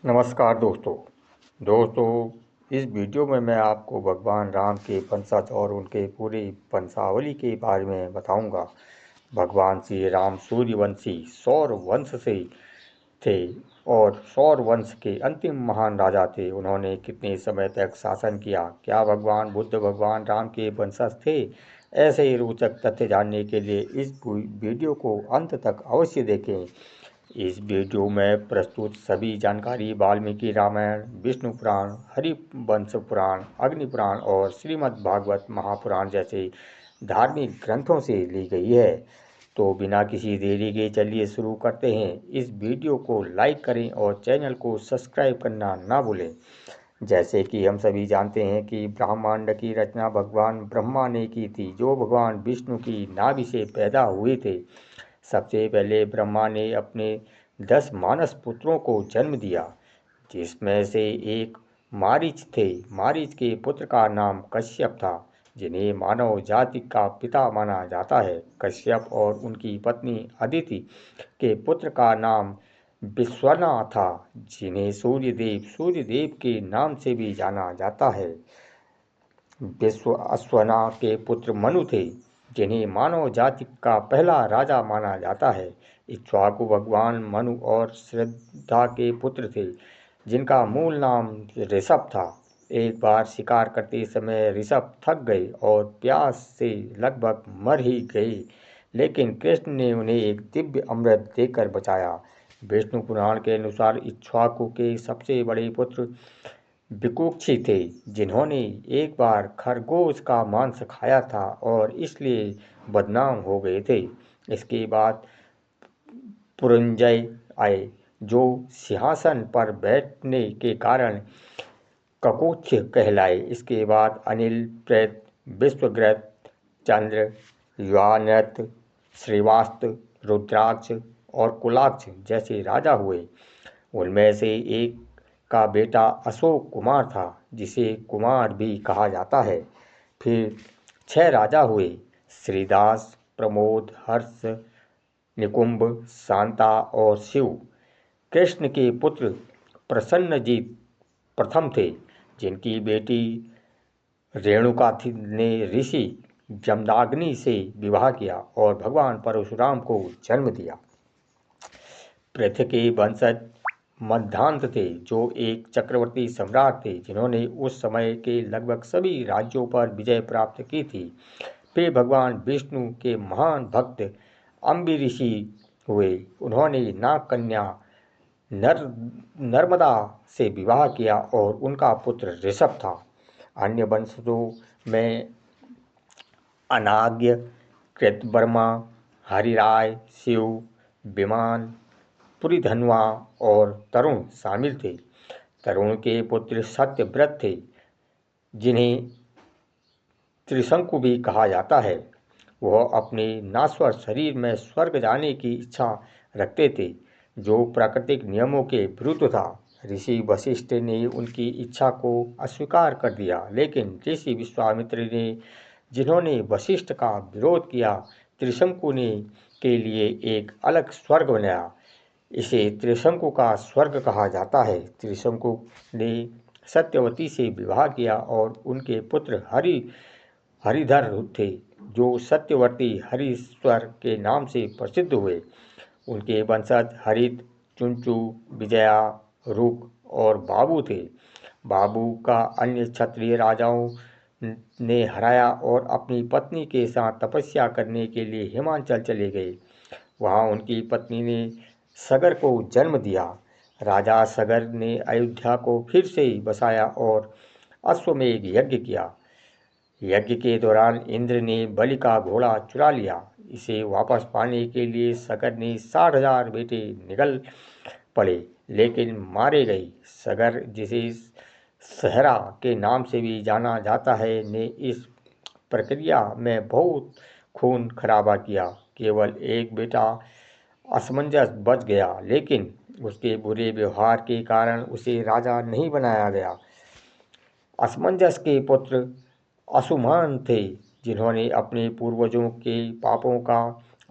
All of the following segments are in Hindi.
नमस्कार दोस्तों इस वीडियो में मैं आपको भगवान राम के वंशज और उनके पूरे वंशावली के बारे में बताऊंगा। भगवान श्री राम सूर्यवंशी सौर वंश से थे और सौर वंश के अंतिम महान राजा थे। उन्होंने कितने समय तक शासन किया? क्या भगवान बुद्ध भगवान राम के वंशज थे? ऐसे ही रोचक तथ्य जानने के लिए इस वीडियो को अंत तक अवश्य देखें। इस वीडियो में प्रस्तुत सभी जानकारी वाल्मीकि रामायण, विष्णु पुराण, हरिवंश पुराण, अग्नि पुराण और श्रीमद् भागवत महापुराण जैसे धार्मिक ग्रंथों से ली गई है। तो बिना किसी देरी के चलिए शुरू करते हैं। इस वीडियो को लाइक करें और चैनल को सब्सक्राइब करना ना भूलें। जैसे कि हम सभी जानते हैं कि ब्रह्मांड की रचना भगवान ब्रह्मा ने की थी, जो भगवान विष्णु की नाभि से पैदा हुए थे। सबसे पहले ब्रह्मा ने अपने 10 मानस पुत्रों को जन्म दिया, जिसमें से एक मारीच थे। मारीच के पुत्र का नाम कश्यप था, जिन्हें मानव जाति का पिता माना जाता है। कश्यप और उनकी पत्नी अदिति के पुत्र का नाम विश्वना था, जिन्हें सूर्यदेव के नाम से भी जाना जाता है। अश्वना के पुत्र मनु थे, जिन्हें मानव जाति का पहला राजा माना जाता है। इक्ष्वाकु भगवान मनु और श्रद्धा के पुत्र थे, जिनका मूल नाम ऋषभ था। एक बार शिकार करते समय ऋषभ थक गए और प्यास से लगभग मर ही गए, लेकिन कृष्ण ने उन्हें एक दिव्य अमृत देकर बचाया। विष्णु पुराण के अनुसार इक्ष्वाकु के सबसे बड़े पुत्र विकुक्षी थे, जिन्होंने एक बार खरगोश का मांस खाया था और इसलिए बदनाम हो गए थे। इसके बाद पुरंजय आए, जो सिंहासन पर बैठने के कारण ककुत्स कहलाए। इसके बाद अनिल, प्रेत, विश्वग्रत, चंद्र, युवानृत, श्रीवास्त, रुद्राक्ष और कुलाक्ष जैसे राजा हुए। उनमें से एक का बेटा अशोक कुमार था, जिसे कुमार भी कहा जाता है। फिर 6 राजा हुए: श्रीदास, प्रमोद, हर्ष, निकुंभ, शांता और शिव। कृष्ण के पुत्र प्रसन्नजीत प्रथम थे, जिनकी बेटी रेणुका ने ऋषि जमदाग्नि से विवाह किया और भगवान परशुराम को जन्म दिया। पृथ्वी के वंशज मद्धांत थे, जो एक चक्रवर्ती सम्राट थे, जिन्होंने उस समय के लगभग सभी राज्यों पर विजय प्राप्त की थी। फिर भगवान विष्णु के महान भक्त अम्बरीषि हुए। उन्होंने नाग कन्या नर्मदा से विवाह किया और उनका पुत्र ऋषभ था। अन्य वंशजों में अनाग्य, कृतवर्मा, हरिराय, शिव, विमान, पुरीधन्वा और तरुण शामिल थे। तरुण के पुत्र सत्यव्रत थे, जिन्हें त्रिशंकु भी कहा जाता है। वह अपने नाश्वर शरीर में स्वर्ग जाने की इच्छा रखते थे, जो प्राकृतिक नियमों के विरुद्ध था। ऋषि वशिष्ठ ने उनकी इच्छा को अस्वीकार कर दिया, लेकिन ऋषि विश्वामित्र ने, जिन्होंने वशिष्ठ का विरोध किया, त्रिशंकु ने के लिए एक अलग स्वर्ग बनाया। इसे त्रिशंकु का स्वर्ग कहा जाता है। त्रिशंकु ने सत्यवती से विवाह किया और उनके पुत्र हरिधर थे, जो सत्यवती हरीश्वर के नाम से प्रसिद्ध हुए। उनके वंशज हरित, चुंचु, विजया, रुक और बाबू थे। बाबू का अन्य क्षत्रिय राजाओं ने हराया और अपनी पत्नी के साथ तपस्या करने के लिए हिमाचल चले गए। वहाँ उनकी पत्नी ने सगर को जन्म दिया। राजा सगर ने अयोध्या को फिर से बसाया और अश्वमेध यज्ञ किया। यज्ञ के दौरान इंद्र ने बलि का घोड़ा चुरा लिया। इसे वापस पाने के लिए सगर ने 60,000 बेटे निगल पड़े, लेकिन मारे गए। सगर, जिसे सहरा के नाम से भी जाना जाता है, ने इस प्रक्रिया में बहुत खून खराबा किया। केवल एक बेटा असमंजस बच गया, लेकिन उसके बुरे व्यवहार के कारण उसे राजा नहीं बनाया गया। असमंजस के पुत्र असुमान थे, जिन्होंने अपने पूर्वजों के पापों का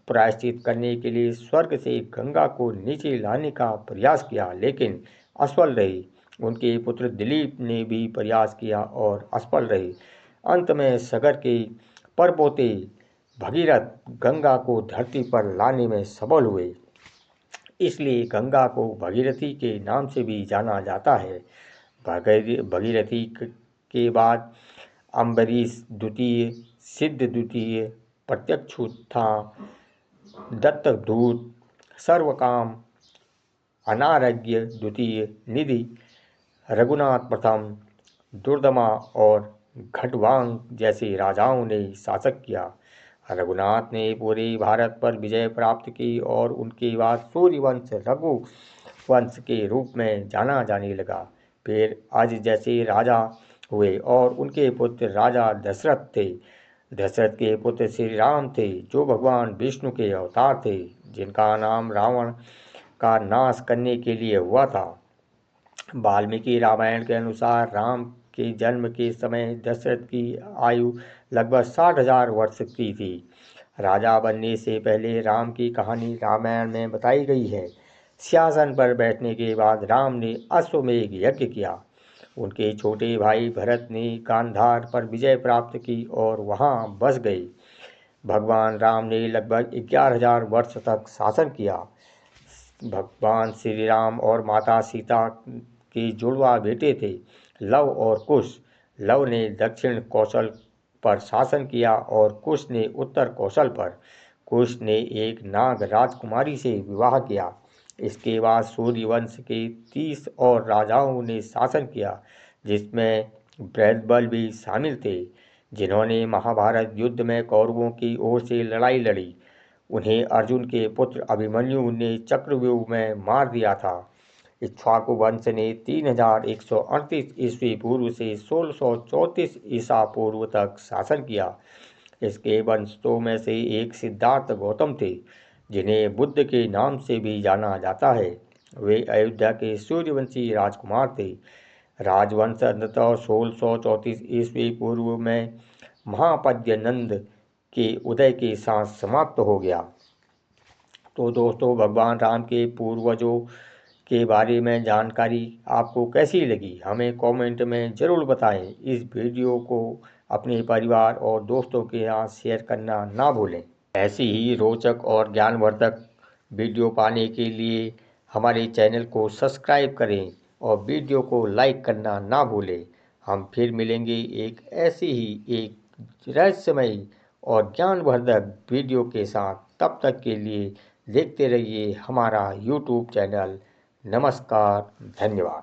प्रायश्चित करने के लिए स्वर्ग से गंगा को नीचे लाने का प्रयास किया, लेकिन असफल रहे। उनके पुत्र दिलीप ने भी प्रयास किया और असफल रहे। अंत में सागर के परपोते भगीरथ गंगा को धरती पर लाने में सफल हुए। इसलिए गंगा को भगीरथी के नाम से भी जाना जाता है। भगीरथी के बाद अम्बरीश द्वितीय, सिद्ध द्वितीय, प्रत्यक्षुत्था, दत्तदूत, सर्वकाम, अनारज्ञ द्वितीय, निधि, रघुनाथ प्रथम, दुर्दमा और घटवांग जैसे राजाओं ने शासक किया। रघुनाथ ने पूरे भारत पर विजय प्राप्त की और उनके बाद सूर्यवंश रघुवंश के रूप में जाना जाने लगा। फिर अज जैसे राजा हुए और उनके पुत्र राजा दशरथ थे। दशरथ के पुत्र श्री राम थे, जो भगवान विष्णु के अवतार थे, जिनका नाम रावण का नाश करने के लिए हुआ था। वाल्मीकि रामायण के अनुसार राम के जन्म के समय दशरथ की आयु लगभग 60,000 वर्ष की थी। राजा बनने से पहले राम की कहानी रामायण में बताई गई है। सिंहासन पर बैठने के बाद राम ने अश्वमेध यज्ञ किया। उनके छोटे भाई भरत ने गांधार पर विजय प्राप्त की और वहां बस गए। भगवान राम ने लगभग 11,000 वर्ष तक शासन किया। भगवान श्री राम और माता सीता के जुड़वा बेटे थे, लव और कुश। लव ने दक्षिण कौशल पर शासन किया और कुश ने उत्तर कौशल पर। कुश ने एक नाग राजकुमारी से विवाह किया। इसके बाद सूर्यवंश के 30 और राजाओं ने शासन किया, जिसमें बृहद्बल भी शामिल थे, जिन्होंने महाभारत युद्ध में कौरवों की ओर से लड़ाई लड़ी। उन्हें अर्जुन के पुत्र अभिमन्यु ने चक्रव्यूह में मार दिया था। इक्ष्वाकु वंश ने 3138 ईस्वी पूर्व से 1634 ईसा पूर्व तक शासन किया। इसके वंशजों में से एक सिद्धार्थ गौतम थे, जिन्हें बुद्ध के नाम से भी जाना जाता है। वे अयोध्या के सूर्यवंशी राजकुमार थे। राजवंश अंततः 1634 ईस्वी पूर्व में महापद्यनंद के उदय के साथ समाप्त हो गया। तो दोस्तों, भगवान राम के पूर्वजों के बारे में जानकारी आपको कैसी लगी, हमें कमेंट में ज़रूर बताएं। इस वीडियो को अपने परिवार और दोस्तों के साथ शेयर करना ना भूलें। ऐसी ही रोचक और ज्ञानवर्धक वीडियो पाने के लिए हमारे चैनल को सब्सक्राइब करें और वीडियो को लाइक करना ना भूलें। हम फिर मिलेंगे एक ऐसी ही एक रहस्यमयी और ज्ञानवर्धक वीडियो के साथ। तब तक के लिए देखते रहिए हमारा YouTube चैनल। नमस्कार, धन्यवाद।